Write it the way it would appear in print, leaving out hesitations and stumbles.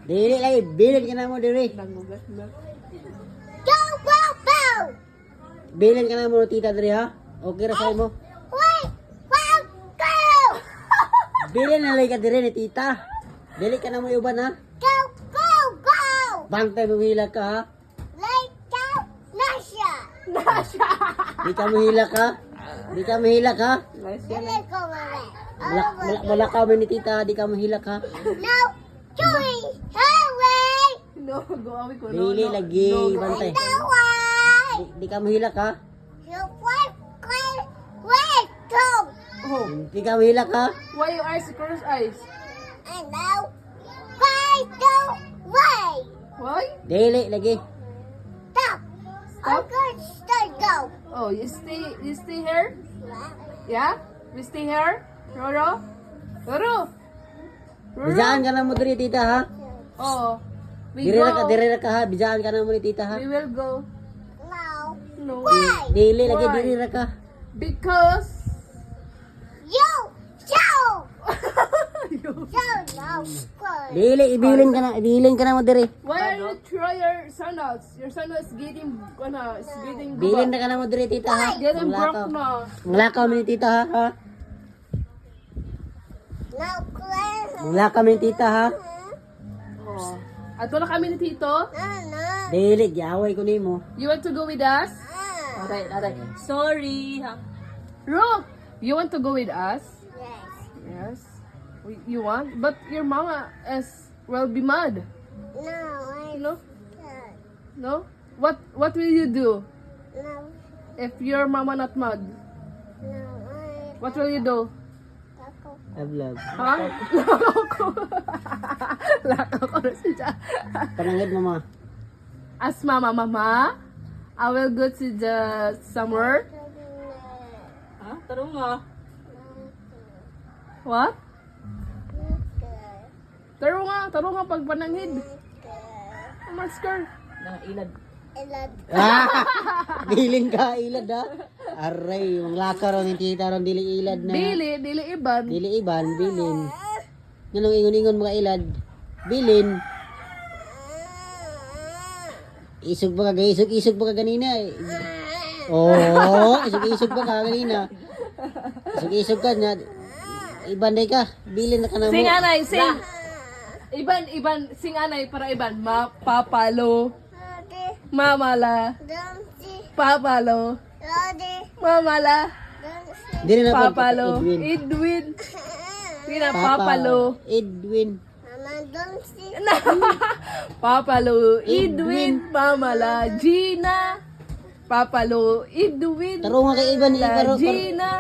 Dili lagi, bilin ka na mo diri. Nangugas na. Go, go, go! Bilin ka na mo tita diri ha. Okay ra sa mo. Wait! Wow! Go! Bilin na lagi ka diri ni tita. Dili ka na mo uban ha. Go, go, go! Bantay mo hila ka ha. Like go, Nasha! Nasha! Di ka mo hila ka. Di ka mo hila ka. Nice Let yan. me go away. Malakaw mo ni tita, di ka mo hila ka. No! Joey! Hurry! No, go away ko. Dili lagi, go bantay. away. No way! Di ka mo hila ka. You wait, go! Oh, Di ka mo hila ka. why your eyes cross eyes? And now, wait, go, wait! Why? Dili lagi. Stop! I'm going to start go. Oh, you stay here? Yeah? You stay here? Roro? Roro? Bijaan ka na mo diri tita ha. Oh. We Diri go. ra ka ha. Bijaan ka na mo ni tita ha. We will go. No. No. Why? Dili lagi Why? diri ra ka. Because You! Show! you. Show, no. Good. Dili ibilin ka na mo diri. Why are you try your sandals? Your sandals is getting Bilin na ka na mo diri tita ha. getting broke Manglakaw. na. Manglakaw mo ni tita ha. No, Glenn. Manglakaw mo ni tita ha. Oh. Ato na kami ni Tito. No. Dili giaway ko nimo. You want to go with us? Ah. Aray. Sorry. Ha. Ro, you want to go with us? Yes. Yes. You want? But your mama will be mad. No, I No? can't. No? What will you do No. if your mama not mad? No, I What will you do? Taco. Ablog. Ha? Lakaw ko. Lakaw ko na siya. Panangid mo ma. As mama, I will go to the somewhere. Ha? Tarong nga. What? Tarong nga pag pananghid. Masker. Ilad. Ilad. Bilin ka ilad ha. Aray, manglakaw ron ni tita ron dili ilad na. Dili iban. Dili iban, bilin. Ganong ingon-ingon mga ilad. Bilin. Isog ba ka? Isog ba ka ganina? Oo, isog ba ka ganina? Isog ka na. Ibanday ka. Bilin na ka na mo. Sing anay, sing. Iban, sing anay para iban. Papalo, Lodi. mamala, Dancy. papalo, Lodi. mamala, Dancy. Dili na po. papalo, Edwin. Edwin. Sina papalo. Edwin. Mama Dancy. Papalo, Edwin, mamala, Gina. Papalo, Edwin, Taro nga kay Iban. la Gina.